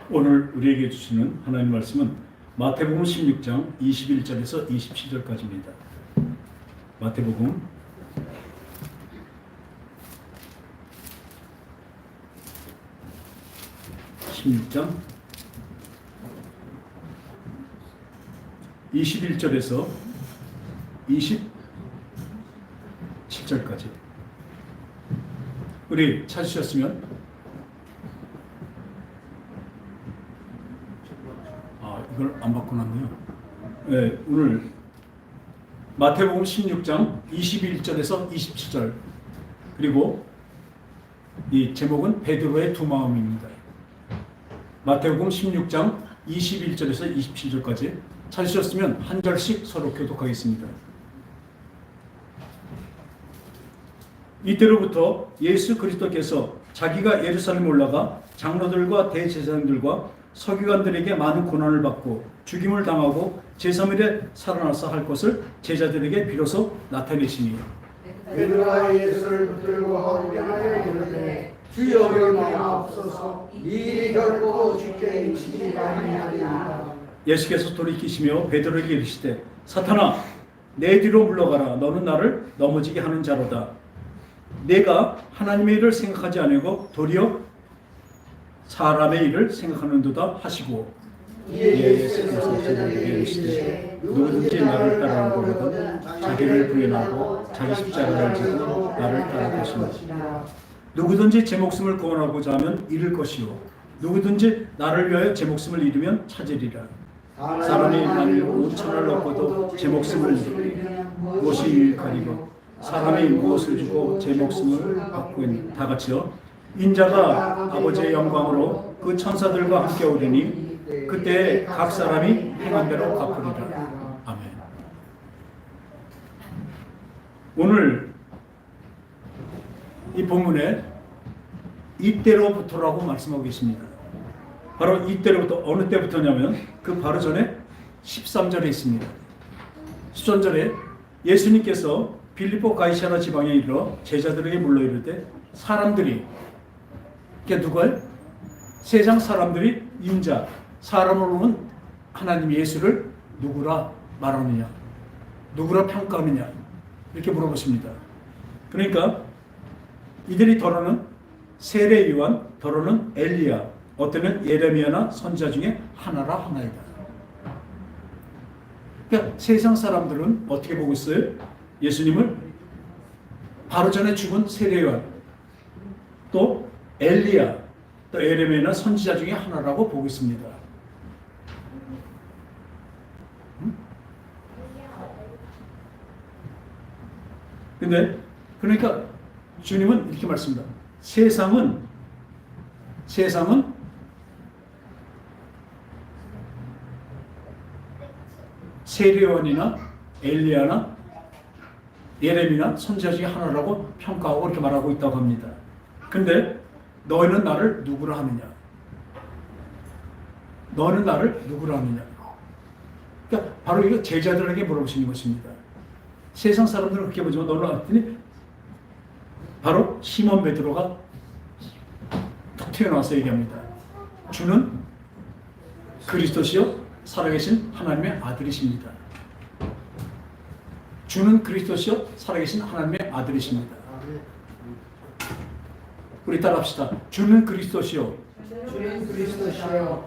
오늘 우리에게 주시는 하나님 말씀은 마태복음 16장 21절에서 27절까지입니다. 마태복음 16장 21절에서 27절까지. 우리 찾으셨으면 이걸 안 바꿔놨네요. 네, 오늘 마태복음 16장 21절에서 27절, 그리고 이 제목은 베드로의 두 마음입니다. 마태복음 16장 21절에서 27절까지 찾으셨으면 한 절씩 서로 교독하겠습니다. 이때로부터 예수 그리스도께서 자기가 예루살렘 올라가 장로들과 대제사장들과 서기관들에게 많은 고난을 받고 죽임을 당하고 제3일에 살아나서 할 것을 제자들에게 비로소 나타내시니, 베드로가 예수를 붙들고 헛되게 이르되 주여 영광하옵소서, 이 일이 결코 주께 미치리가 아니하리이다. 예수께서 돌이키시며 베드로에게 이르시되 사탄아 내 뒤로 물러가라. 너는 나를 넘어지게 하는 자로다. 내가 하나님의 일을 생각하지 아니고 도리어 사람의 일을 생각하는도다 하시고, 예수께서 제자들에게 이르시되 누구든지 나를 따르는 것이든 자기를 부인하고 자기 십자가를 지고 나를 따를 것이며, 누구든지 제 목숨을 구원하고자 하면 잃을 것이요 누구든지 나를 위하여 제 목숨을 잃으면 찾으리라. 사람이 만일 5천을 얻고도 제 목숨을 잃으면 무엇이 유익하리고, 사람이 무엇을 주고 제 목숨을 받고 있는 다 같이요. 인자가 아버지의 영광으로 그 천사들과 함께 오리니 그때 각 사람이 행한 대로 갚으리라. 아멘. 오늘 이 본문에 이때로부터라고 말씀하고 계십니다. 바로 이때로부터, 어느 때부터냐면 그 바로 전에 13절에 있습니다. 13절에 예수님께서 빌립보 가이사랴 지방에 이르러 제자들에게 물러 이르되 사람들이, 그게 누구예요? 세상 사람들이 인자, 사람으로는 하나님 예수를 누구라 말하느냐, 누구라 평가하느냐, 이렇게 물어보십니다. 그러니까 이들이 더러는 세례 요한, 더러는 엘리야, 어때는 예레미야나 선지자 중에 하나라 하나이다. 그러니까 세상 사람들은 어떻게 보고 있어요? 예수님을 바로 전에 죽은 세례 요한, 또 엘리야, 또 예레미야나 선지자 중에 하나라고 보고 있습니다. 근데 그러니까 주님은 이렇게 말씀합니다. 세상은 세례요한이나 엘리야나 예레미야나 선지자 중에 하나라고 평가하고 이렇게 말하고 있다고 합니다. 근데 너희는 나를 누구라 하느냐? 너는 나를 누구라 하느냐? 그러니까 바로 이거 제자들에게 물어보시는 것입니다. 세상 사람들은 그렇게 보지만 너는 왔더니 바로 시몬 베드로가 툭 튀어나와서 얘기합니다. 주는 그리스도시요 살아계신 하나님의 아들이십니다. 주는 그리스도시요 살아계신 하나님의 아들이십니다. 우리 따라합시다. 주는 그리스도시요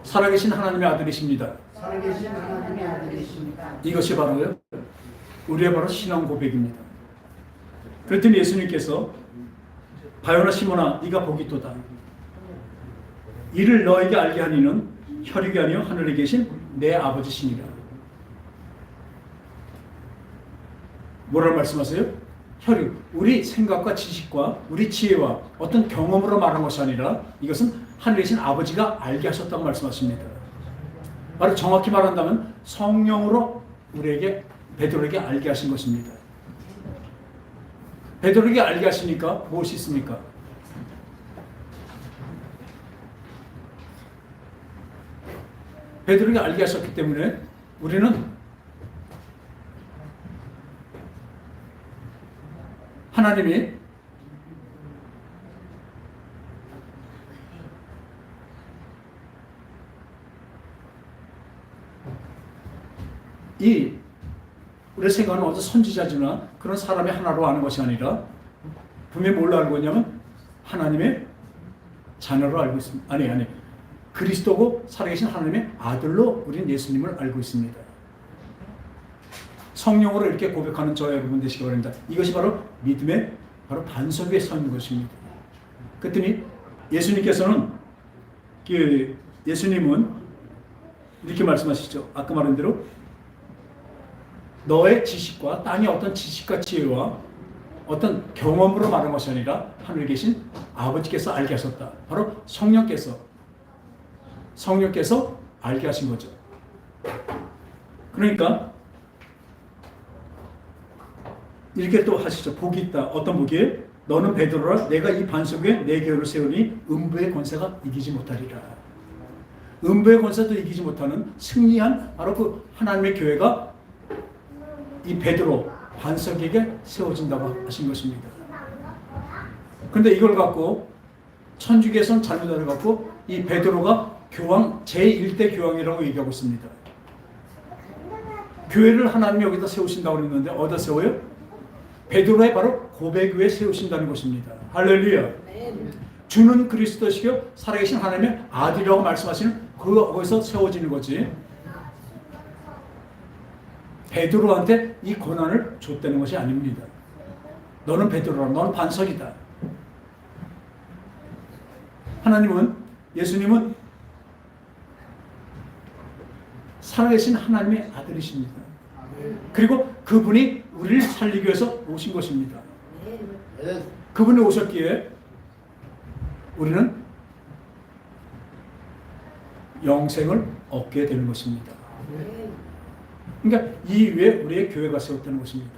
살아계신 하나님의 아들이십니다. 이것이 바로요 우리의 바로 신앙 고백입니다. 그랬더니 예수님께서 바요나 시몬아 네가 복이 있도다. 이를 너에게 알게 하니는 혈육이 아니요 하늘에 계신 내 아버지시니라. 뭐라고 말씀하세요? 혈육, 우리 생각과 지식과 우리 지혜와 어떤 경험으로 말한 것이 아니라 이것은 하늘에 계신 아버지가 알게 하셨다고 말씀하십니다. 바로 정확히 말한다면 성령으로 우리에게, 베드로에게 알게 하신 것입니다. 베드로에게 알게 하시니까 무엇이 있습니까? 베드로에게 알게 하셨기 때문에 우리는 하나님이 이 우리 생각은 어떤 선지자지나 그런 사람의 하나로 아는 것이 아니라 분명히 뭘로 알고 있냐면 하나님의 자녀로 알고 있습니다. 아니 그리스도고 살아계신 하나님의 아들로 우리는 예수님을 알고 있습니다. 성령으로 이렇게 고백하는 저와 여러분 되시기 바랍니다. 이것이 바로 믿음의 바로 반석 위에 서 있는 것입니다. 그랬더니 예수님께서는 예수님은 이렇게 말씀하시죠. 아까 말한 대로 너의 지식과 땅의 어떤 지식과 지혜와 어떤 경험으로 말한 것이 아니라 하늘에 계신 아버지께서 알게 하셨다. 바로 성령께서 알게 하신 거죠. 그러니까 이렇게 또 하시죠. 복이 있다. 어떤 복이에요? 너는 베드로라. 내가 이 반석 위에 내 교회를 세우니 음부의 권세가 이기지 못하리라. 음부의 권세도 이기지 못하는 승리한 바로 그 하나님의 교회가 이 베드로 반석에게 세워진다고 하신 것입니다. 그런데 이걸 갖고 천주교에서는 잘못 알아갖고 이 베드로가 교황 제1대 교황이라고 얘기하고 있습니다. 교회를 하나님이 여기다 세우신다고 그랬는데 어디다 세워요? 베드로의 바로 고백 위에 세우신다는 것입니다. 할렐루야. 주는 그리스도시요 살아계신 하나님의 아들이라고 말씀하시는 거기서 세워지는 거지. 베드로한테 이 권한을 줬다는 것이 아닙니다. 너는 베드로라. 너는 반석이다. 예수님은 살아계신 하나님의 아들이십니다. 그리고 그분이 우리를 살리기 위해서 오신 것입니다. 그분이 오셨기에 우리는 영생을 얻게 되는 것입니다. 그러니까 이 위에 우리의 교회가 세웠다는 것입니다.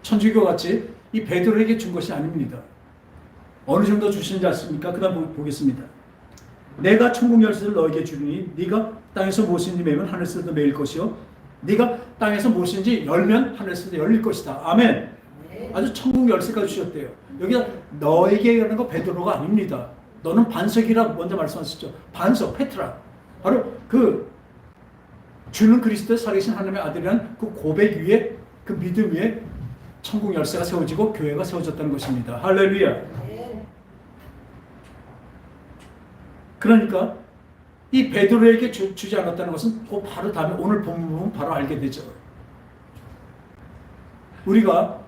천주교 같이 이 베드로에게 준 것이 아닙니다. 어느 정도 주시는지 아십니까? 그 다음 보겠습니다. 내가 천국 열쇠를 너에게 주리니 네가 땅에서 무엇인지 매면 하늘에서도 매일 것이요 네가 땅에서 무엇인지 열면 하늘에서도 열릴 것이다. 아멘. 아주 천국 열쇠까지 주셨대요. 여기다 너에게 이라는 거 베드로가 아닙니다. 너는 반석이라 먼저 말씀하셨죠. 반석, 페트라. 바로 그 주는 그리스도의 살아계신 하나님의 아들이라는 그 고백 위에 그 믿음 위에 천국 열쇠가 세워지고 교회가 세워졌다는 것입니다. 할렐루야. 그러니까 이 베드로에게 주지 않았다는 것은 그 바로 다음에 오늘 본문 바로 알게 되죠. 우리가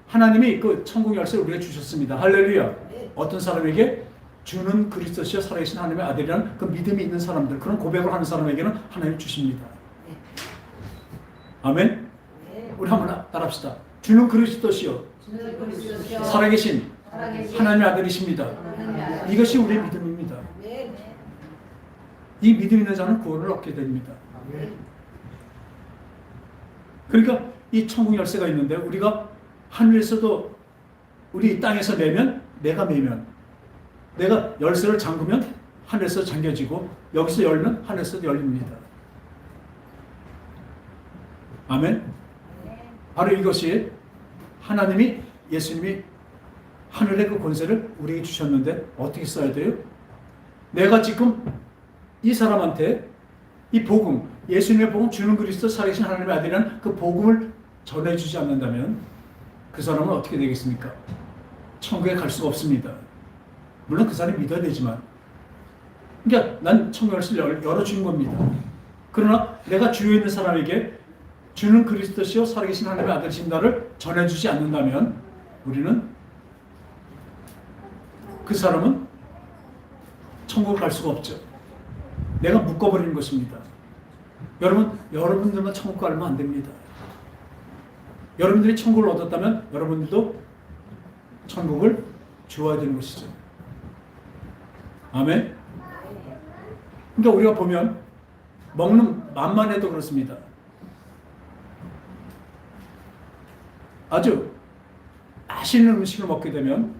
하나님이 그 천국 열쇠를 우리에게 주셨습니다. 할렐루야. 어떤 사람에게? 주는 그리스도시여 살아계신 하나님의 아들이라는 그 믿음이 있는 사람들, 그런 고백을 하는 사람에게는 하나님이 주십니다. 아멘. 우리 한번 따라합시다. 주는 그리스도시여 살아계신 하나님의 아들이십니다. 이것이 우리의 믿음입니다. 이 믿음 있는 자는 구원을 얻게 됩니다. 그러니까 이 천국 열쇠가 있는데 우리가 하늘에서도 우리 땅에서 매면 내가 열쇠를 잠그면 하늘에서 잠겨지고 여기서 열면 하늘에서도 열립니다. 아멘. 바로 이것이 하나님이 예수님이 하늘의 그 권세를 우리에게 주셨는데 어떻게 써야 돼요? 내가 지금 이 사람한테 이 복음, 예수님의 복음, 주는 그리스도 살아계신 하나님의 아들이라는 그 복음을 전해주지 않는다면 그 사람은 어떻게 되겠습니까? 천국에 갈 수가 없습니다. 물론 그 사람이 믿어야 되지만, 그러니까 난 천국 열쇠를 열어주는 겁니다. 그러나 내가 주위에 있는 사람에게 주는 그리스도시요 살아계신 하나님의 아들이신다를 전해주지 않는다면 우리는 그 사람은 천국을 갈 수가 없죠. 내가 묶어버리는 것입니다. 여러분들만 천국 가면 안 됩니다. 여러분들이 천국을 얻었다면 여러분들도 천국을 주어야 되는 것이죠. 아멘. 그러니까 우리가 보면 먹는 맛만 해도 그렇습니다. 아주 맛있는 음식을 먹게 되면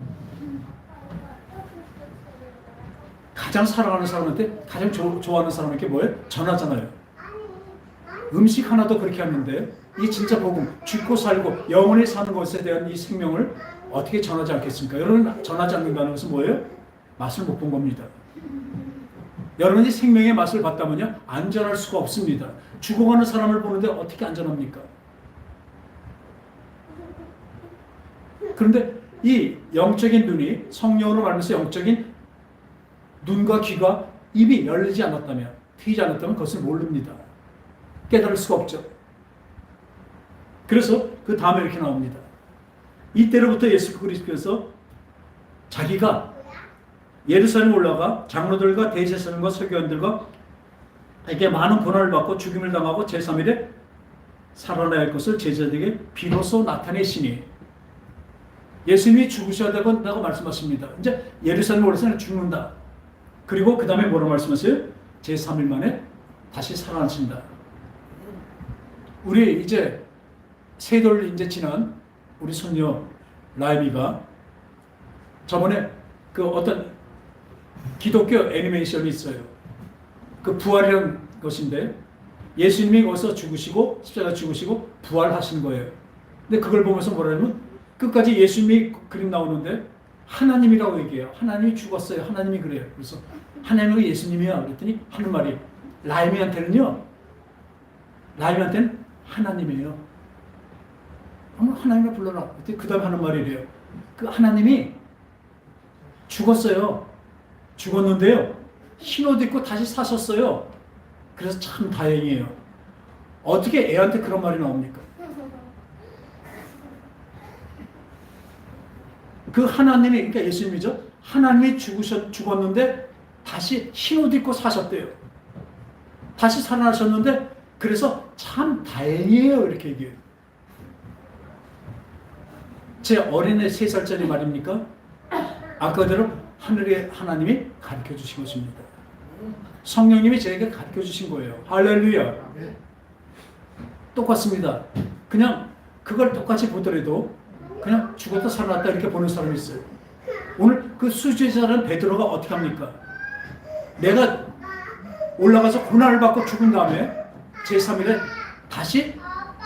가장 사랑하는 사람한테 가장 좋아하는 사람에게 뭐예요? 전하잖아요. 음식 하나도 그렇게 하는데 이 진짜 복음, 죽고 살고 영원히 사는 것에 대한 이 생명을 어떻게 전하지 않겠습니까? 여러분 전하지 않는다는 것은 뭐예요? 맛을 못 본 겁니다. 여러분이 생명의 맛을 봤다면요, 안전할 수가 없습니다. 죽어가는 사람을 보는데 어떻게 안전합니까? 그런데 이 영적인 눈이, 성령으로 말하면서 영적인 눈과 귀가 입이 열리지 않았다면, 트이지 않았다면 그것을 모릅니다. 깨달을 수가 없죠. 그래서 그 다음에 이렇게 나옵니다. 이때로부터 예수 그리스도께서 자기가 예루살렘 올라가 장로들과 대제사장과 서기관들과 에게 많은 고난을 받고 죽임을 당하고 제3일에 살아나야 할 것을 제자들에게 비로소 나타내시니, 예수님이 죽으셔야 된다고 말씀하십니다. 이제 예루살렘 올라서 죽는다. 그리고 그 다음에 뭐라고 말씀하세요? 제3일 만에 다시 살아나신다. 우리 이제 세 돌 이제 지난 우리 손녀 라이비가 저번에 그 어떤 기독교 애니메이션이 있어요. 그 부활이라는 것인데 예수님이 거기서 죽으시고 십자가 죽으시고 부활하신 거예요. 근데 그걸 보면서 뭐라냐면 끝까지 예수님이 그림 나오는데 하나님이라고 얘기해요. 하나님이 죽었어요. 하나님이 그래요. 그래서 하나님이 예수님이야 그랬더니 하는 말이 라이미한테는 하나님이에요. 한번 하나님을 불러라. 그 다음에 하는 말이 이래요. 그 하나님이 죽었어요. 죽었는데요, 흰옷 입고 다시 사셨어요. 그래서 참 다행이에요. 어떻게 애한테 그런 말이 나옵니까? 그 하나님이, 그러니까 예수님이죠. 하나님이 죽었는데 다시 흰옷 입고 사셨대요. 다시 살아나셨는데 그래서 참 다행이에요. 이렇게 얘기해요. 제 어린애 3살짜리 말입니까? 아까 그대로 하늘의 하나님이 가르쳐 주신 것입니다. 성령님이 저에게 가르쳐 주신 거예요. 할렐루야. 똑같습니다. 그냥 그걸 똑같이 보더라도 그냥 죽었다 살아났다 이렇게 보는 사람이 있어요. 오늘 그 수제자는 베드로가 어떻게 합니까? 내가 올라가서 고난을 받고 죽은 다음에 제3일에 다시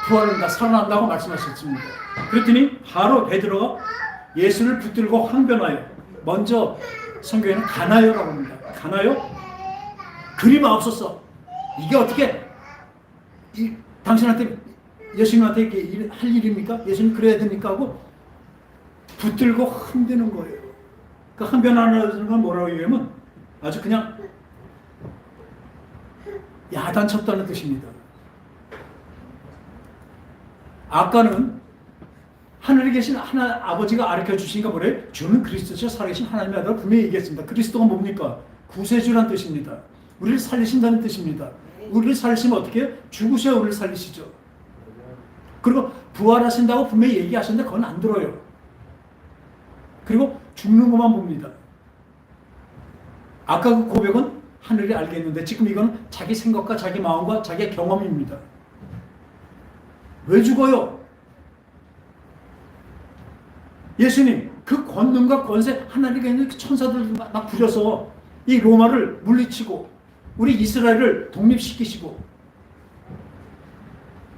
부활한다, 살아난다고 말씀하셨습니다. 그랬더니 바로 베드로가 예수를 붙들고 항변하여, 먼저 성경에는 가나요라고 합니다. 가나요? 그리 마옵소서. 이게 어떻게 당신한테, 예수님한테 이렇게 할 일입니까? 예수님 그래야 됩니까? 하고 붙들고 흔드는 거예요. 그 항변하는 건 뭐라고 얘기하면 아주 그냥 야단쳤다는 뜻입니다. 아까는 하늘에 계신 아버지가 가르쳐 주시니까 뭐래? 주는 그리스도시요 살아계신 하나님의 아들 분명히 얘기했습니다. 그리스도가 뭡니까? 구세주란 뜻입니다. 우리를 살리신다는 뜻입니다. 우리를 살리시면 어떻게 해요? 죽으셔야 우리를 살리시죠. 그리고 부활하신다고 분명히 얘기하셨는데 그건 안 들어요. 그리고 죽는 것만 봅니다. 아까 그 고백은 하늘이 알겠는데 지금 이건 자기 생각과 자기 마음과 자기의 경험입니다. 왜 죽어요? 예수님 그 권능과 권세, 하나님께 있는 천사들 막 부려서 이 로마를 물리치고 우리 이스라엘을 독립시키시고,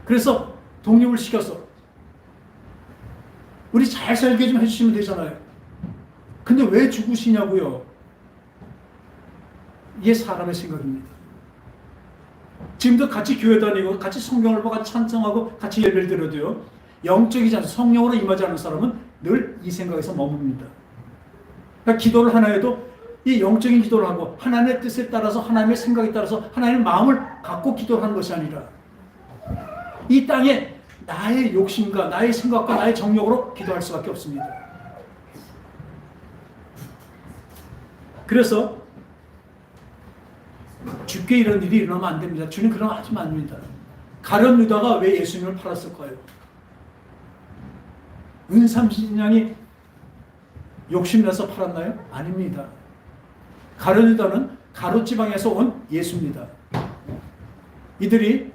그래서 독립을 시켜서 우리 잘 살게 좀 해주시면 되잖아요. 근데 왜 죽으시냐고요? 이게 사람의 생각입니다. 지금도 같이 교회 다니고 같이 성경을 보고 같이 찬송하고 같이 예배를 드려도요, 영적이지 않은 성령으로 임하지 않은 사람은 늘 이 생각에서 머뭅니다. 그러니까 기도를 하나 해도 이 영적인 기도를 하고 하나님의 뜻에 따라서, 하나님의 생각에 따라서 하나님의 마음을 갖고 기도를 하는 것이 아니라 이 땅에 나의 욕심과 나의 생각과 나의 정욕으로 기도할 수밖에 없습니다. 그래서 주께 이런 일이 일어나면 안 됩니다. 주님 그러면 하시면 안 됩니다. 가룟 유다가 왜 예수님을 팔았을까요? 은삼신양이 욕심내서 팔았나요? 아닙니다. 가룟 유다는 가롯 지방에서 온 예수입니다. 이들이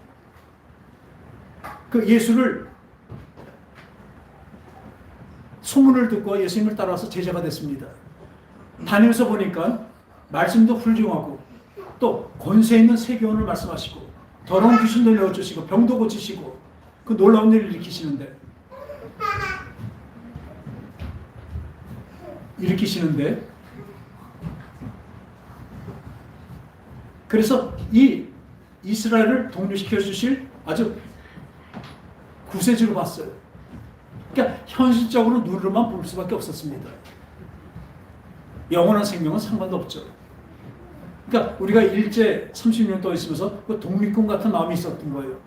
그 예수를 소문을 듣고 예수님을 따라서 제자가 됐습니다. 다니면서 보니까 말씀도 훌륭하고 또 권세 있는 세교훈을 말씀하시고 더러운 귀신도 내어주시고 병도 고치시고 그 놀라운 일을 일으키시는데 그래서 이 이스라엘을 독립시켜 주실 아주 구세주로 봤어요. 그러니까 현실적으로 눈으로만 볼 수밖에 없었습니다. 영원한 생명은 상관도 없죠. 그러니까 우리가 일제 30년 동안 있으면서 그 독립군 같은 마음이 있었던 거예요.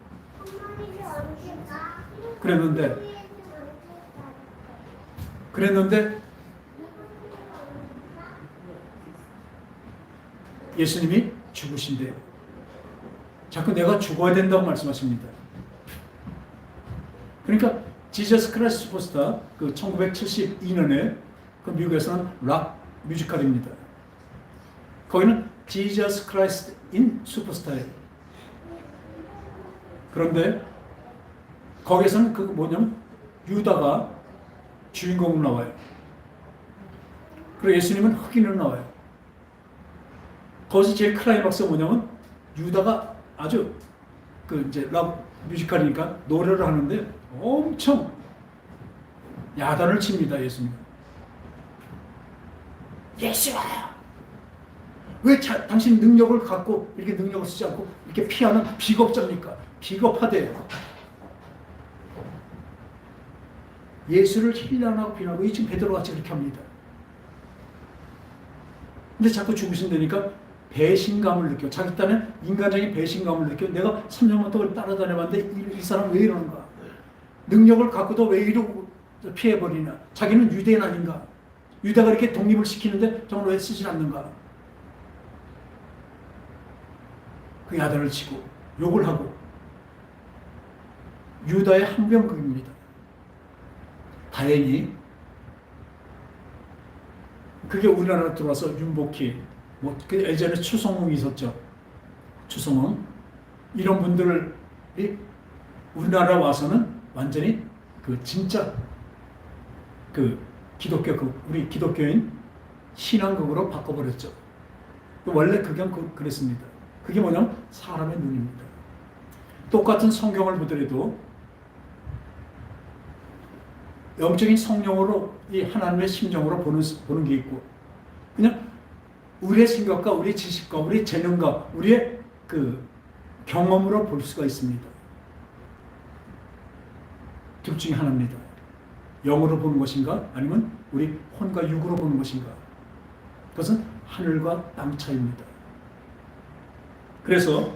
그랬는데 예수님이 죽으신대요. 자꾸 내가 죽어야 된다고 말씀하십니다. 그러니까 지저스 크라이스트 슈퍼스타 그 1972년에 그 미국에서는 락 뮤지컬입니다. 거기는 지저스 크라이스트 인 슈퍼스타예요. 그런데 거기에서는 그 뭐냐면 유다가 주인공으로 나와요. 그리고 예수님은 흑인으로 나와요. 거기서 제일 클라이막스가 뭐냐면 유다가 아주 그 이제 락 뮤지컬이니까 노래를 하는데 엄청 야단을 칩니다. 예수님. 예수야, 왜 당신 능력을 갖고 이렇게 능력을 쓰지 않고 이렇게 피하는 비겁자입니까? 비겁하대요. 예수를 힐난하고 비난하고 이 지금 베드로 같이 그렇게 합니다. 근데 자꾸 죽으신다니까 배신감을 느껴. 자기 딴에 인간적인 배신감을 느껴. 내가 3년만 동안 따라다녀봤는데 이 사람 왜 이러는가? 능력을 갖고도 왜 이러고 피해버리나? 자기는 유대인 아닌가? 유다가 이렇게 독립을 시키는데 저는 왜 쓰지 않는가? 그 야단을 치고 욕을 하고 유다의 항변극입니다. 다행히 그게 우리나라로 들어와서 윤복희, 그 예전에 추성웅이 있었죠. 추성웅 이런 분들이 우리나라 와서는 완전히 그 진짜 그 기독교 우리 기독교인 신앙극으로 바꿔버렸죠. 원래 그냥 그랬습니다. 그게 뭐냐면 사람의 눈입니다. 똑같은 성경을 보더라도 영적인 성령으로 이 하나님의 심정으로 보는 게 있고 그냥 우리의 생각과 우리의 지식과 우리의 재능과 우리의 그 경험으로 볼 수가 있습니다. 둘 중에 하나입니다. 영으로 보는 것인가 아니면 우리 혼과 육으로 보는 것인가. 그것은 하늘과 땅 차이입니다. 그래서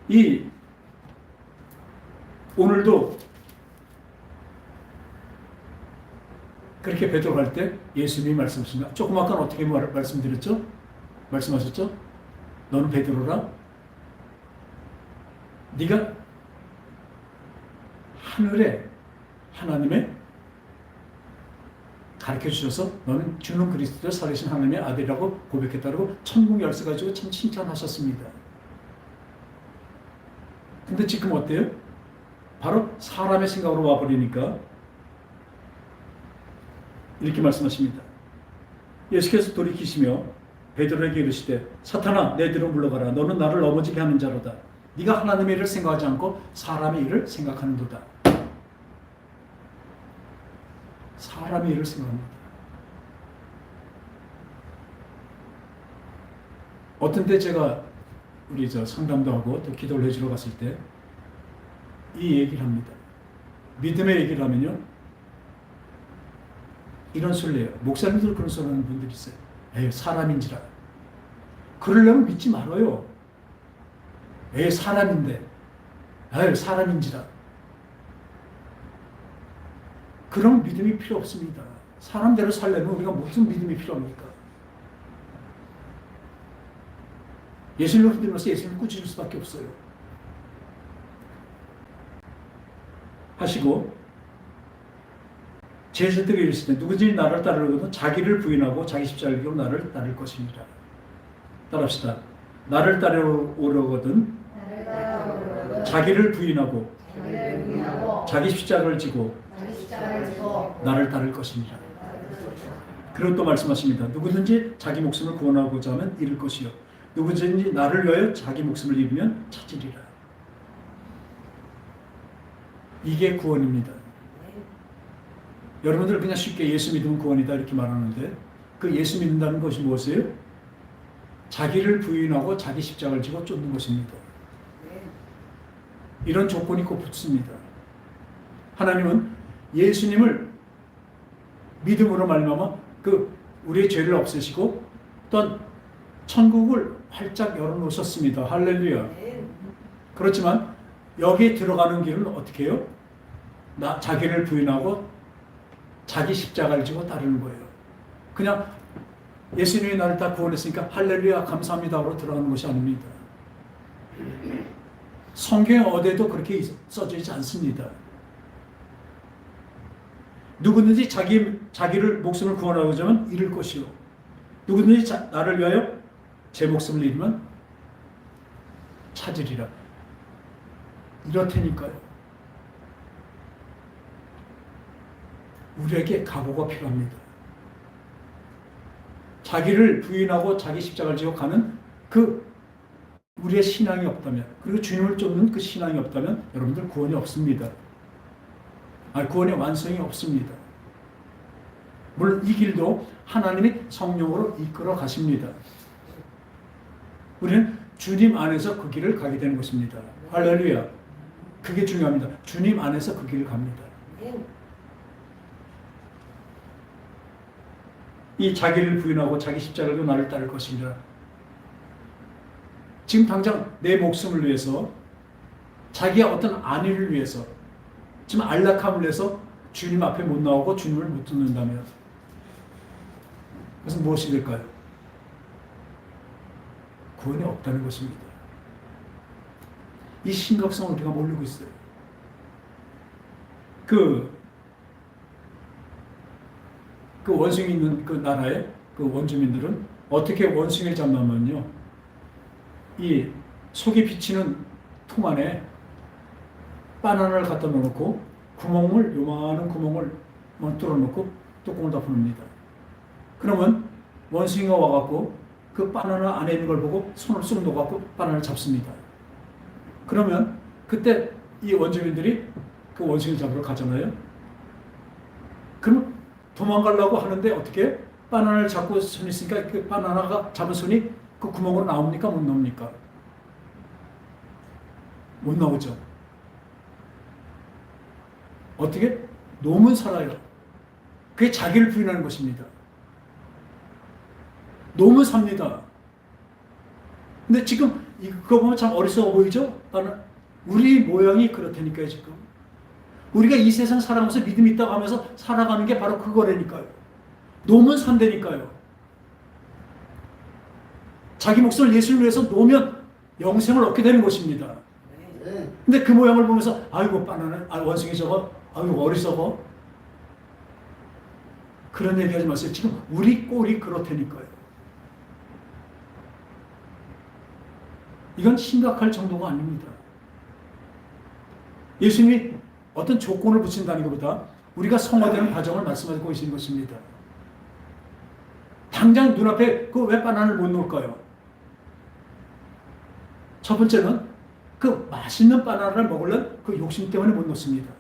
이 오늘도 그렇게 베드로가 할 때 예수님이 말씀하십니다. 조금 아까 어떻게 말씀드렸죠? 말씀하셨죠? 너는 베드로라. 네가 하늘에 하나님의 가르쳐 주셔서 너는 주는 그리스도 살아계신 하나님의 아들이라고 고백했다고 천국 열쇠 가지고 참 칭찬하셨습니다. 근데 지금 어때요? 바로 사람의 생각으로 와버리니까 이렇게 말씀하십니다. 예수께서 돌이키시며 베드로에게 이르시되 사탄아 내 뒤로 물러가라. 너는 나를 넘어지게 하는 자로다. 네가 하나님의 일을 생각하지 않고 사람의 일을 생각하는도다. 사람의 일을 생각합니다. 어떤 때 제가 우리 상담도 하고 또 기도를 해주러 갔을 때 이 얘기를 합니다. 믿음의 얘기를 하면요. 이런 소리를 해요. 목사님들 그런 소리 하는 분들이 있어요. 에이, 사람인지라. 그러려면 믿지 말아요. 에이, 사람인데. 에이, 사람인지라. 그런 믿음이 필요 없습니다. 사람대로 살려면 우리가 무슨 믿음이 필요합니까? 예수님을 흔들면서 예수님을 꾸짖을 수밖에 없어요. 하시고 제자들에게 이르시되 누구든지 나를 따르려거든 자기를 부인하고 자기 십자가를 지고 나를 따를 것입니다. 따라합시다. 나를 따르려거든 자기를 부인하고 자기 십자가를 지고 나를 따를 것입니다. 그리고 또 말씀하십니다. 누구든지 자기 목숨을 구원하고자 하면 잃을 것이요 누구든지 나를 위하여 자기 목숨을 잃으면 찾으리라. 이게 구원입니다. 여러분들 그냥 쉽게 예수 믿으면 구원이다 이렇게 말하는데 그 예수 믿는다는 것이 무엇이에요? 자기를 부인하고 자기 십자가를 지고 쫓는 것입니다. 이런 조건이 꼭 붙습니다. 하나님은 예수님을 믿음으로 말미암아 우리의 죄를 없애시고 또한 천국을 활짝 열어놓으셨습니다. 할렐루야. 그렇지만 여기에 들어가는 길은 어떻게 해요? 자기를 부인하고 자기 십자가를 지고 따르는 거예요. 그냥 예수님이 나를 다 구원했으니까 할렐루야 감사합니다로 들어가는 것이 아닙니다. 성경에 어디에도 그렇게 써져 있지 않습니다. 누구든지 자기를 목숨을 구원하고자 하면 잃을 것이요. 누구든지 나를 위하여 제 목숨을 잃으면 찾으리라. 이렇다니까요. 우리에게 각오가 필요합니다. 자기를 부인하고 자기 십자가를 지고 가는 우리의 신앙이 없다면, 그리고 주님을 쫓는 그 신앙이 없다면 여러분들 구원이 없습니다. 구원의 완성이 없습니다. 물론 이 길도 하나님이 성령으로 이끌어 가십니다. 우리는 주님 안에서 그 길을 가게 되는 것입니다. 할렐루야. 그게 중요합니다. 주님 안에서 그 길을 갑니다. 이 자기를 부인하고 자기 십자가로 나를 따를 것이니라. 지금 당장 내 목숨을 위해서, 자기의 어떤 안위를 위해서, 지금 안락함을 위해서 주님 앞에 못 나오고 주님을 못 듣는다면 그것은 무엇이 될까요? 구원이 없다는 것입니다. 이 심각성을 우리가 모르고 있어요. 그 원숭이 있는 그 나라의 그 원주민들은 어떻게 원숭이를 잡냐면요, 이 속이 비치는 통 안에 바나나를 갖다 넣어놓고 요만한 구멍을 뚫어놓고 뚜껑을 덮어놓습니다. 그러면 원숭이가 와갖고 그 바나나 안에 있는 걸 보고 손을 쑥 넣어갖고 바나나를 잡습니다. 그러면 그때 이 원주민들이 그 원숭이를 잡으러 가잖아요. 그럼 도망가려고 하는데 어떻게 바나나를 잡고 손이 있으니까 그 바나나가 잡은 손이 그 구멍으로 나옵니까? 못 나옵니까? 못 나오죠. 어떻게? 놈은 살아요. 그게 자기를 부인하는 것입니다. 놈은 삽니다. 근데 지금 그거 보면 참 어리석어 보이죠? 우리 모양이 그렇다니까요, 지금. 우리가 이 세상 살아가면서 믿음이 있다고 하면서 살아가는 게 바로 그거라니까요. 놈은 산다니까요. 자기 목숨을 예수를 위해서 놓으면 영생을 얻게 되는 것입니다. 근데 그 모양을 보면서 아이고 바나나, 원숭이 저거, 아이고 어리석어. 그런 얘기하지 마세요. 지금 우리 꼴이 그렇다니까요. 이건 심각할 정도가 아닙니다. 예수님이 어떤 조건을 붙인다는 것보다 우리가 성화되는 과정을 말씀하고 계신 것입니다. 당장 눈앞에 왜 바나나를 못 놓을까요? 첫 번째는 그 맛있는 바나나를 먹으려는 그 욕심 때문에 못 놓습니다.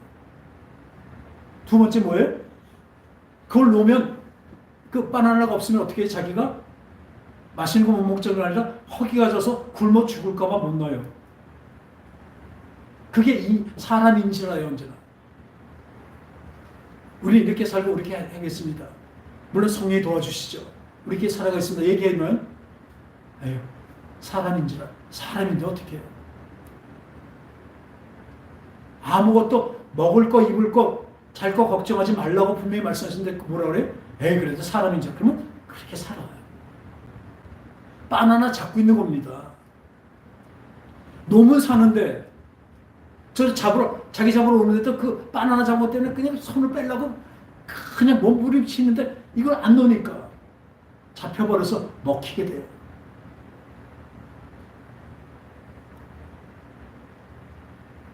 두 번째 뭐예요? 그걸 놓으면 그 바나나가 없으면 어떻게 해요? 자기가 맛있는 거 못 먹자는 게 아니라 허기가 져서 굶어 죽을까 봐 못 놔요. 그게 이 사람인지라요, 언제나. 우리 이렇게 살고 이렇게 하겠습니다. 물론 성령이 도와주시죠. 우리 이렇게 살아가겠습니다. 얘기하면 에휴, 사람인지라. 사람인데 어떻게 해요? 아무것도 먹을 거, 입을 거, 잘 거 걱정하지 말라고 분명히 말씀하시는데 뭐라 그래요? 그래도 사람인지라. 그러면 그렇게 살아요. 바나나 잡고 있는 겁니다. 놈은 사는데 자기 잡으러 오는데 또 그 바나나 잡은 것 때문에 그냥 손을 빼려고 그냥 몸부림치는데 이걸 안 놓으니까 잡혀버려서 먹히게 돼요.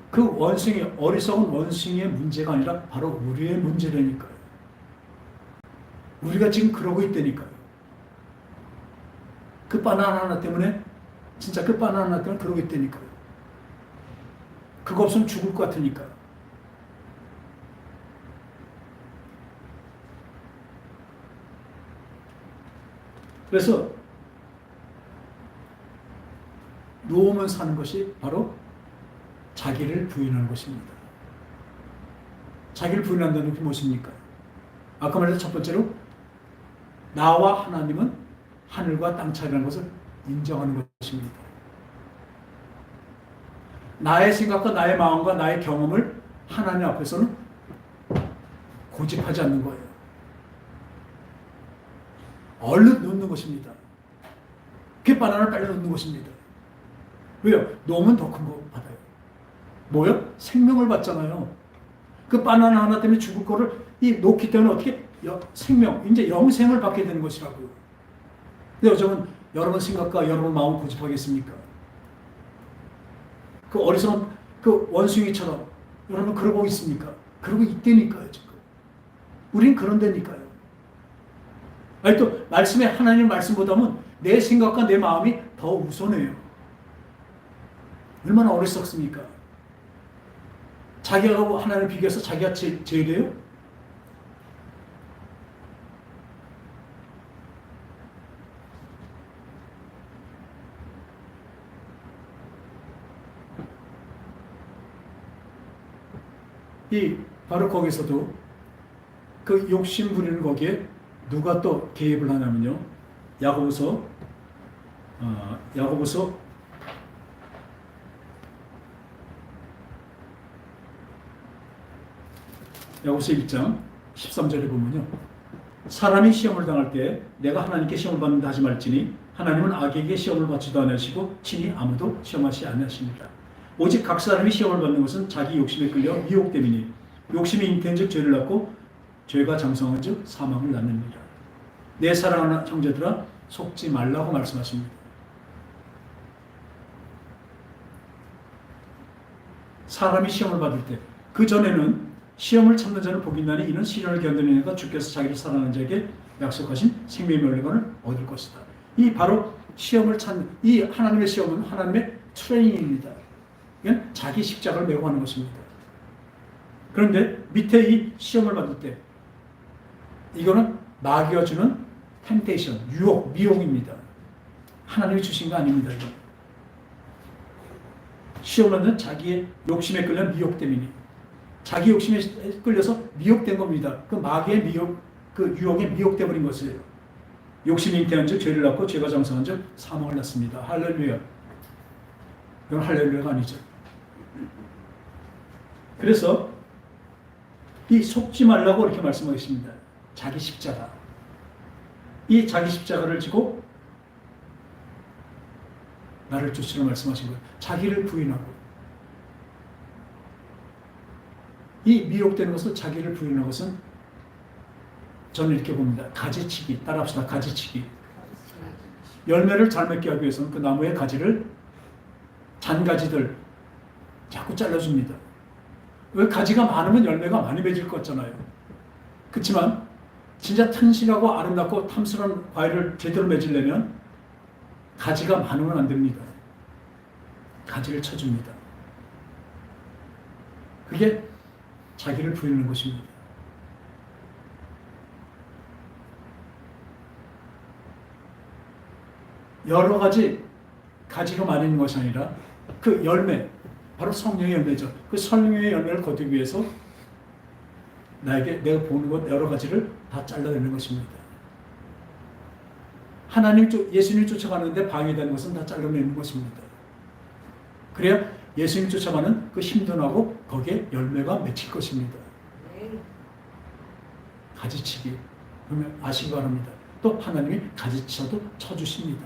그 어리석은 원숭이의 문제가 아니라 바로 우리의 문제라니까요. 우리가 지금 그러고 있다니까요. 그 바나나 하나 때문에, 진짜 그 바나나 하나 때문에 그러고 있다니까요. 그거 없으면 죽을 것 같으니까요. 그래서 놓으면 사는 것이 바로 자기를 부인하는 것입니다. 자기를 부인한다는 게 무엇입니까? 아까 말했던 첫 번째로 나와 하나님은 하늘과 땅 차이라는 것을 인정하는 것입니다. 나의 생각과 나의 마음과 나의 경험을 하나님 앞에서는 고집하지 않는 거예요. 얼른 놓는 것입니다. 그 바나나를 빨리 놓는 것입니다. 왜요? 놓으면 더 큰 거 받아요. 뭐요? 생명을 받잖아요. 그 바나나 하나 때문에 죽을 거를 이 놓기 때문에 어떻게 생명, 이제 영생을 받게 되는 것이라고요. 근데 요즘은 여러분 생각과 여러분 마음 고집하겠습니까? 그 어리석은 그 원숭이처럼 여러분 그러고 있습니까? 그러고 있다니까요, 지금. 우린 그런 데니까요. 아니 또 말씀에 하나님 말씀보다는 내 생각과 내 마음이 더 우선해요. 얼마나 어리석습니까? 자기하고 하나님을 비교해서 자기가 제일이에요? 이 바로 거기서도 그 욕심 부리는 거기에 누가 또 개입을 하냐면요. 야고보서 1장 13절에 보면요. 사람이 시험을 당할 때 내가 하나님께 시험을 받는다 하지 말지니 하나님은 악에게 시험을 받지도 않으시고 친히 아무도 시험하시 아니하십니다. 오직 각 사람이 시험을 받는 것은 자기 욕심에 끌려 미혹됨이니 욕심이 잉태한즉 죄를 낳고 죄가 장성한즉 사망을 낳느니라. 내 사랑하는 형제들아 속지 말라고 말씀하십니다. 사람이 시험을 받을 때 그 전에는 시험을 참는 자는 복이 있나니 이는 시련을 견디는 이가 주께서 자기를 사랑하는 자에게 약속하신 생명의 멸류관을 얻을 것이다. 이 바로 시험을 찾는 이 하나님의 시험은 하나님의 트레이닝입니다. 이건 자기 십자가를 메고 하는 것입니다. 그런데 밑에 이 시험을 받을 때 이거는 마귀가 주는 템테이션, 유혹, 미혹입니다. 하나님이 주신 거 아닙니다. 이거. 시험은 자기의 욕심에 끌려 미혹됨이니 자기 욕심에 끌려서 미혹된 겁니다. 그 마귀의 미혹, 그 유혹에 미혹돼 버린 것이에요. 욕심이 잉태한즉 죄를 낳고 죄가 장성한즉 사망을 낳습니다. 할렐루야. 이건 할렐루야가 아니죠. 그래서 이 속지 말라고 이렇게 말씀하겠습니다. 자기 십자가. 이 자기 십자가를 지고 나를 쫓으라 말씀하신 거예요. 자기를 부인하고 이 미혹되는 것을 자기를 부인하는 것은 저는 이렇게 봅니다. 가지치기. 따라합시다. 가지치기. 열매를 잘 맺게 하기 위해서는 그 나무의 가지를 잔가지들 자꾸 잘라줍니다. 왜 가지가 많으면 열매가 많이 맺을 것 같잖아요. 그렇지만 진짜 튼실하고 아름답고 탐스러운 과일을 제대로 맺으려면 가지가 많으면 안 됩니다. 가지를 쳐줍니다. 그게 자기를 부인하는 것입니다. 여러 가지 가지가 많이 있는 것이 아니라 그 열매, 바로 성령의 열매죠. 그 성령의 열매를 거두기 위해서 나에게 내가 보는 것 여러 가지를 다 잘라내는 것입니다. 예수님 쫓아가는데 방해되는 것은 다 잘라내는 것입니다. 그래야 예수님 쫓아가는 그 힘도 나고 거기에 열매가 맺힐 것입니다. 가지치기. 그러면 아시기 바랍니다. 또 하나님이 가지쳐도 쳐주십니다.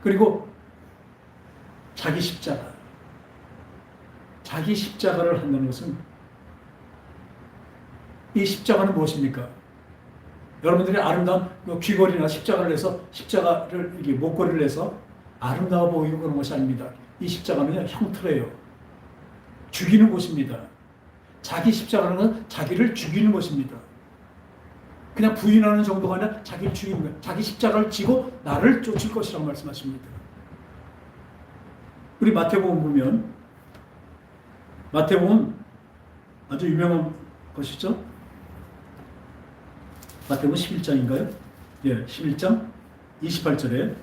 그리고 자기 십자가. 자기 십자가를 한다는 것은 이 십자가는 무엇입니까? 여러분들이 아름다운 귀걸이나 십자가를 해서 십자가를 이렇게 목걸이를 해서 아름다워 보이고 그런 것이 아닙니다. 이 십자가는 형틀이에요. 죽이는 곳입니다. 자기 십자가는 건 자기를 죽이는 것입니다. 그냥 부인하는 정도가 아니라 자기를 죽이는 거예요. 자기 십자가를 지고 나를 쫓을 것이라고 말씀하십니다. 우리 마태복음 보면 마태복음 아주 유명한 것이죠. 마태복음 11장인가요? 예, 11장 28절에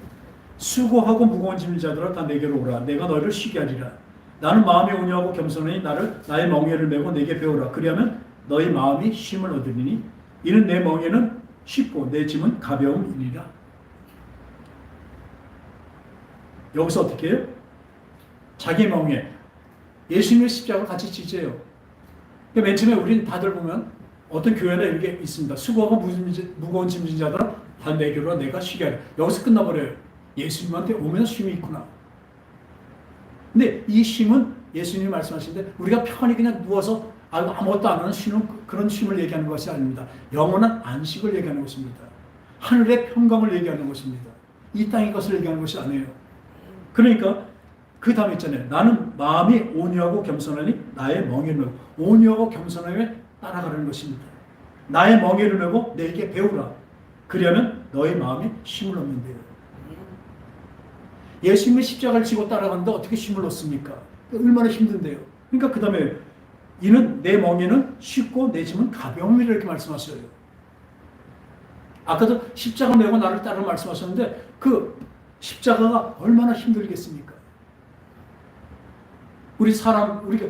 수고하고 무거운 짐을 자들아 다 내게로 오라. 내가 너희를 쉬게 하리라. 나는 마음이 온유하고 겸손하니 나의 멍에를 메고 내게 배우라. 그리하면 너희 마음이 쉼을 얻으리니 이는 내 멍에는 쉽고 내 짐은 가벼움이니라. 여기서 어떻게 해요? 자기 멍에 예수님의 십자가를 같이 지지해요. 맨 처음에 우리는 다들 보면 어떤 교회나 이렇게 있습니다. 수고하고 무거운 짐진 자들아 다 내게로 내가 쉬게 하리라. 여기서 끝나버려요. 예수님한테 오면 쉼이 있구나. 근데 이 쉼은 예수님이 말씀하시는데 우리가 편히 그냥 누워서 아무것도 안 하는 쉬는 그런 쉼을 얘기하는 것이 아닙니다. 영원한 안식을 얘기하는 것입니다. 하늘의 평강을 얘기하는 것입니다. 이 땅의 것을 얘기하는 것이 아니에요. 그러니까 그 다음에 있잖아요. 나는 마음이 온유하고 겸손하니 나의 멍에를 메고 온유하고 겸손하게 따라가는 것입니다. 나의 멍에를 메고 내게 배우라. 그러면 너의 마음이 쉼을 얻는데요. 예수님의 십자가를 지고 따라가는데 어떻게 쉼을 얻습니까? 얼마나 힘든데요. 그러니까 그 다음에 이는 내 멍에는 쉽고 내 짐은 가벼움이라 이렇게 말씀하셔요. 아까도 십자가 메고 나를 따라 말씀하셨는데 그 십자가가 얼마나 힘들겠습니까? 우리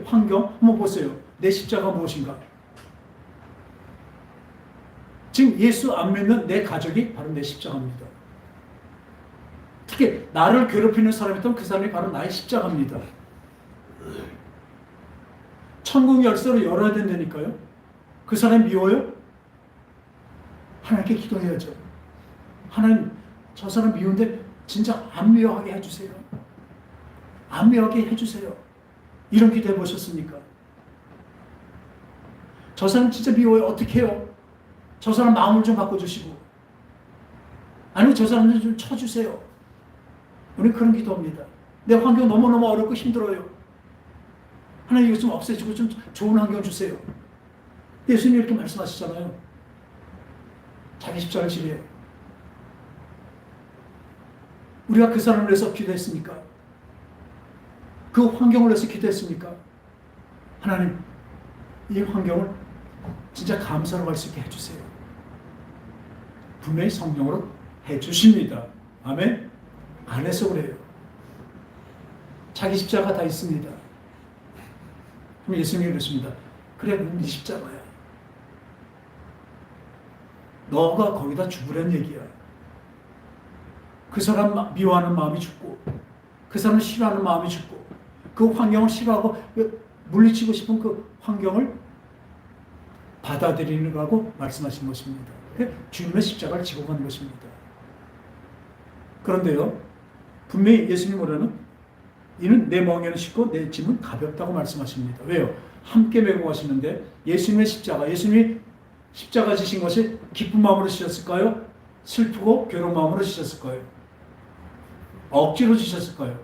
환경 한번 보세요. 내 십자가 무엇인가? 지금 예수 안 믿는 내 가족이 바로 내 십자가입니다. 특히 나를 괴롭히는 사람이 있다면 그 사람이 바로 나의 십자가입니다. 천국 열쇠로 열어야 된다니까요. 그 사람 미워요? 하나님께 기도해야죠. 하나님, 저 사람 미운데 진짜 안 미워하게 해주세요. 안 미워하게 해주세요. 이런 기도 해보셨습니까? 저 사람 진짜 미워요. 어떻게 해요? 저 사람 마음을 좀 바꿔주시고 아니면 저 사람들 좀 쳐주세요. 우리는 그런 기도합니다. 내 환경 너무너무 어렵고 힘들어요. 하나님 이거 좀 없애주고 좀 좋은 환경 주세요. 예수님 이렇게 말씀하시잖아요. 자기 십자가를 지래요. 우리가 그 사람을 위해서 기도했습니까? 그 환경을 위해서 기도했습니까? 하나님 이 환경을 진짜 감사로 갈 수 있게 해주세요. 분명히 성령으로 해주십니다. 아멘? 안 해서 그래요. 자기 십자가 다 있습니다. 그럼 예수님이 그러십니다. 그래, 그럼 네 십자가야. 너가 거기다 죽으란 얘기야. 그 사람 미워하는 마음이 죽고 그 사람 싫어하는 마음이 죽고 그 환경을 싫어하고 물리치고 싶은 그 환경을 받아들이는 거라고 말씀하신 것입니다. 주님의 십자가를 지고 가는 것입니다. 그런데요, 분명히 예수님 뭐라는 이는 내 멍에는 쉽고 내 짐은 가볍다고 말씀하십니다. 왜요? 함께 메고 가시는데 예수님의 십자가, 예수님이 십자가 지신 것이 기쁜 마음으로 지셨을까요? 슬프고 괴로운 마음으로 지셨을까요? 억지로 지셨을까요?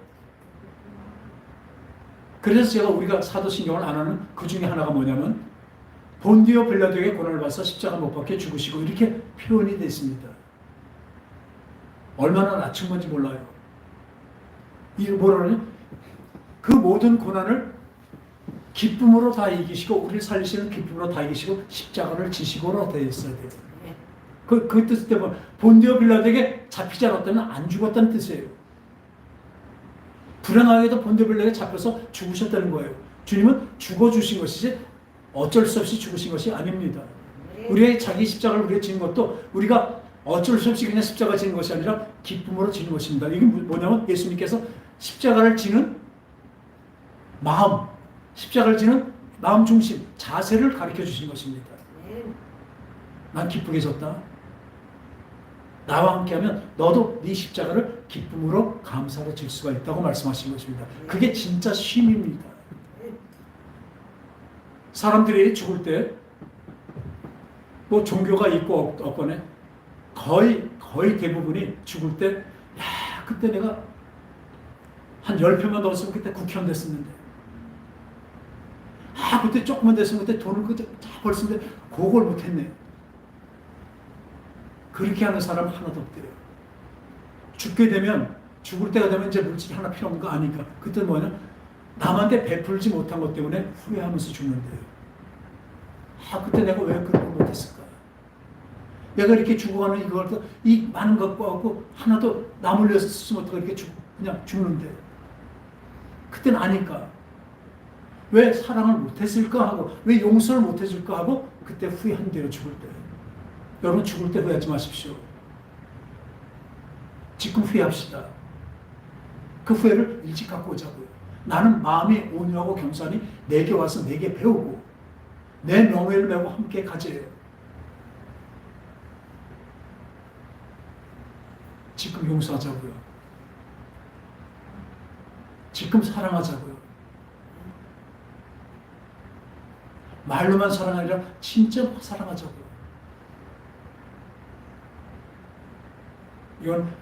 그래서 제가 우리가 사도신경을 안 하는 그 중에 하나가 뭐냐면 본디오 빌라도에게 고난을 받아서 십자가 못 박혀 죽으시고 이렇게 표현이 되어 있습니다. 얼마나 낮춘 건지 몰라요. 이게 뭐라 그러냐? 그 모든 고난을 기쁨으로 다 이기시고 우리를 살리시는 기쁨으로 다 이기시고 십자가를 지시고로 되어 있어야 돼요. 그 뜻 때문에 본디오 빌라도에게 잡히지 않았다면 안 죽었다는 뜻이에요. 불행하게도 본디오 빌라도에게 잡혀서 죽으셨다는 거예요. 주님은 죽어주신 것이지 어쩔 수 없이 죽으신 것이 아닙니다. 우리의 자기 십자가를 우리가 지는 것도 우리가 어쩔 수 없이 그냥 십자가 지는 것이 아니라 기쁨으로 지는 것입니다. 이게 뭐냐면 예수님께서 십자가를 지는 마음, 십자가를 지는 마음 중심, 자세를 가르쳐 주신 것입니다. 난 기쁘게 졌다. 나와 함께하면 너도 네 십자가를 기쁨으로 감사로 질 수가 있다고 말씀하신 것입니다. 그게 진짜 쉼입니다. 사람들이 죽을 때 뭐 종교가 있고 없거나 거의 대부분이 죽을 때 야, 그때 내가 한 10표만 넣었으면 그때 국회의원 됐었는데 그때 조금만 됐으면 그때 돈을 그때 다 벌었는데 그걸 못했네. 그렇게 하는 사람 하나도 없대요. 죽게 되면 죽을 때가 되면 이제 물질이 하나 필요 없는 거 아니까 그때 뭐냐 남한테 베풀지 못한 것 때문에 후회하면서 죽는데요. 그때 내가 왜 그런 걸 못했을까? 내가 이렇게 죽어가는 이걸 또 이 많은 것과 갖고 하나도 남을 위해서 쓰지 못하고 이렇게 그냥 죽는데 그때는 아니까 왜 사랑을 못했을까 하고 왜 용서를 못했을까 하고 그때 후회한대요. 죽을 때. 여러분 죽을 때 후회하지 마십시오. 지금 후회합시다. 그 후회를 일찍 갖고 오자고요. 나는 마음이 온유하고 겸손히 내게 와서 내게 배우고 내 명예를 메고 함께 가져요. 지금 용서하자고요. 지금 사랑하자고요. 말로만 사랑하는 게 아니라 진짜 사랑하자고요. 이건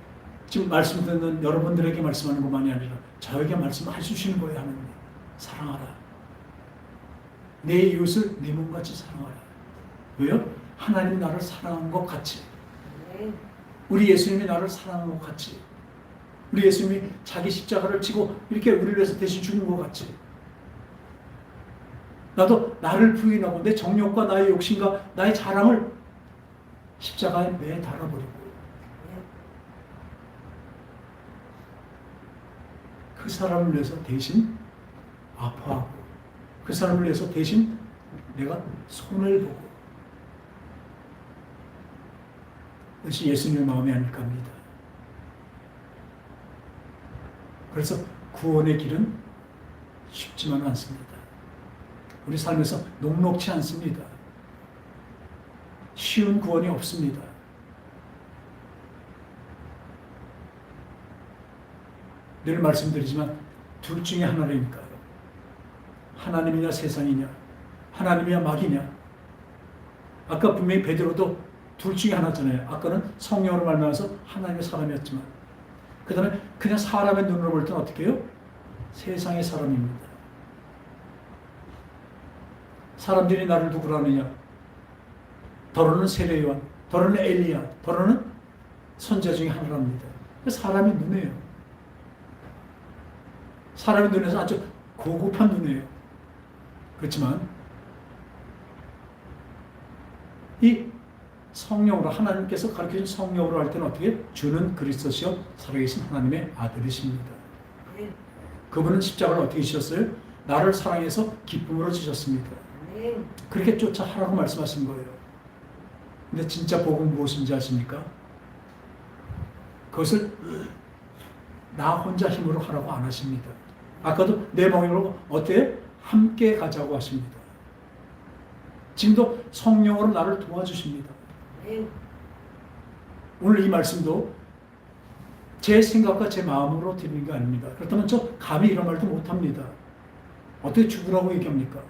지금 말씀 듣는 여러분들에게 말씀하는 것만이 아니라 저에게 말씀해 주시는 거예요. 하나님. 사랑하라. 내 이웃을 내 몸같이 사랑하라. 왜요? 하나님이 나를 사랑한 것 같이. 우리 예수님이 나를 사랑한 것 같이. 우리 예수님이 자기 십자가를 지고 이렇게 우리를 위해서 대신 죽은 것 같이. 나도 나를 부인하고 내 정욕과 나의 욕심과 나의 자랑을 십자가에 매 달아버리고 그 사람을 위해서 대신 아파하고 그 사람을 위해서 대신 내가 손을 보고 그것이 예수님의 마음이 아닐까 합니다. 그래서 구원의 길은 쉽지만 않습니다. 우리 삶에서 녹록지 않습니다. 쉬운 구원이 없습니다. 늘 말씀드리지만 둘 중에 하나라니까요. 하나님이냐 세상이냐, 하나님이냐 마귀냐. 아까 분명히 베드로도 둘 중에 하나잖아요. 아까는 성령으로 말미암아서 하나님의 사람이었지만 그 다음에 그냥 사람의 눈으로 볼 때는 어떻게 해요? 세상의 사람입니다. 사람들이 나를 누구라 하느냐? 더러는 세례요한, 더러는 엘리야, 더러는 선지자 중에 하나랍니다. 사람의 눈이에요. 사람의 눈에서 아주 고급한 눈이에요. 그렇지만 이 성령으로 하나님께서 가르쳐준 성령으로 할 때는 어떻게? 주는 그리스도시요 살아계신 하나님의 아들이십니다. 그분은 십자가를 어떻게 지셨어요? 나를 사랑해서 기쁨으로 지셨습니다. 그렇게 쫓아하라고 말씀하신 거예요. 근데 진짜 복음 무엇인지 아십니까? 그것을 나 혼자 힘으로 하라고 안 하십니다. 아까도 내 멍에로 어때? 함께 가자고 하십니다. 지금도 성령으로 나를 도와주십니다. 오늘 이 말씀도 제 생각과 제 마음으로 드리는 게 아닙니다. 그렇다면 저 감히 이런 말도 못합니다. 어떻게 죽으라고 얘기합니까?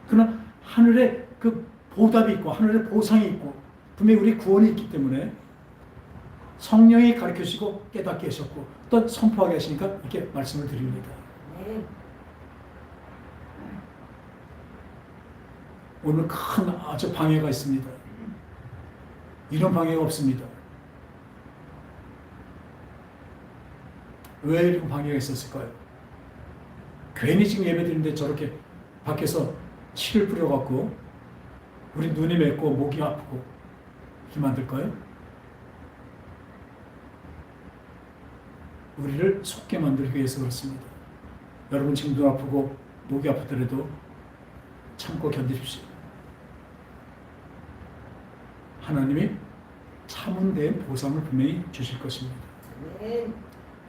그러나 하늘에 그 보답이 있고 하늘에 보상이 있고 분명히 우리 구원이 있기 때문에 성령이 가르쳐주시고 깨닫게 하셨고 또 선포하게 하시니까 이렇게 말씀을 드립니다. 오늘 큰 아주 방해가 있습니다. 이런 방해가 없습니다. 왜 이런 방해가 있었을까요? 괜히 지금 예배드리는데 저렇게 밖에서 치를 뿌려갖고 우리 눈이 맵고 목이 아프고 이렇게 만들까요? 우리를 속게 만들기 위해서 그렇습니다. 여러분 지금 눈 아프고 목이 아프더라도 참고 견디십시오. 하나님이 참은 데에 보상을 분명히 주실 것입니다.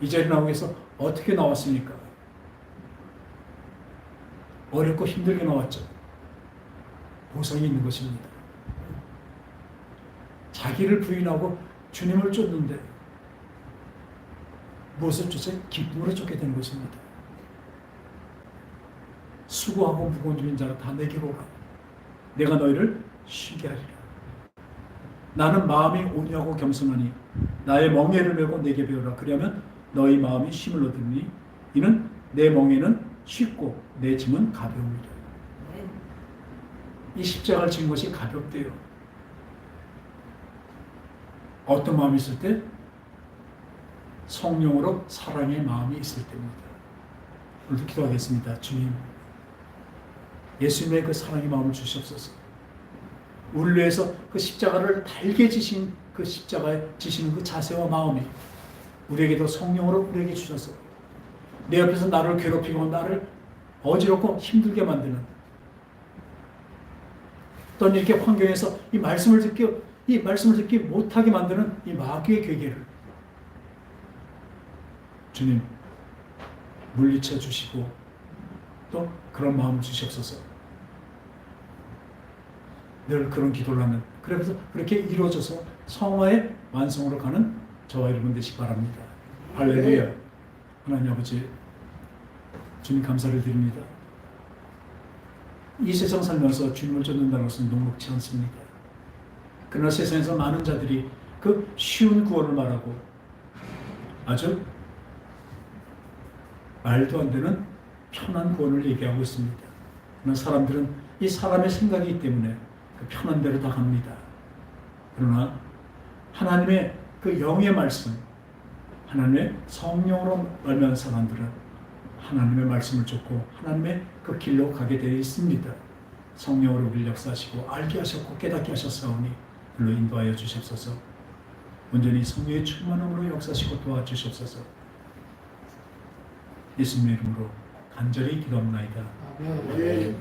이 자리에 나오기 위해서 어떻게 나왔습니까? 어렵고 힘들게 나왔죠. 보상이 있는 것입니다. 자기를 부인하고 주님을 쫓는데 무엇을 쫓아요? 기쁨으로 쫓게 되는 것입니다. 수고하고 무거운 짐인 자라 다 내게로 오라. 내가 너희를 쉬게 하리라. 나는 마음이 온유하고 겸손하니 나의 멍에를 메고 내게 배우라. 그러면 너희 마음이 쉼을 얻으니 이는 내 멍에는 쉽고 내 짐은 가벼움이라. 이 십자가를 지는 것이 가볍대요. 어떤 마음이 있을 때? 성령으로 사랑의 마음이 있을 때입니다. 오늘도 기도하겠습니다. 주님, 예수님의 그 사랑의 마음을 주시옵소서. 우리를 위해서 그 십자가를 달게 지신 그 십자가에 지시는 그 자세와 마음이 우리에게도 성령으로 우리에게 주셔서 내 옆에서 나를 괴롭히고 나를 어지럽고 힘들게 만드는 어떤 이렇게 환경에서 이 말씀을 듣기 못하게 만드는 이 마귀의 괴계를 주님 물리쳐 주시고 또 그런 마음을 주시옵소서. 늘 그런 기도를 하는, 그래서 그렇게 이루어져서 성화의 완성으로 가는 저와 여러분 되시기 바랍니다. 할렐루야. 하나님 아버지, 주님 감사를 드립니다. 이 세상 살면서 주님을 쫓는다는 것은 녹록지 않습니다. 그러나 세상에서 많은 자들이 그 쉬운 구원을 말하고 아주 말도 안 되는 편한 구원을 얘기하고 있습니다. 그러나 사람들은 이 사람의 생각이기 때문에 그 편한 대로 다 갑니다. 그러나 하나님의 그 영의 말씀, 하나님의 성령으로 말미암은 사람들은 하나님의 말씀을 쫓고 하나님의 그 길로 가게 되어 있습니다. 성령으로 우리를 역사하시고 알게 하셨고 깨닫게 하셨사오니 그로 인도하여 주시옵소서. 온전히 성령의 충만함으로 역사하시고 도와주시옵소서. 예수님의 이름으로 간절히 기도합나이다. 아멘.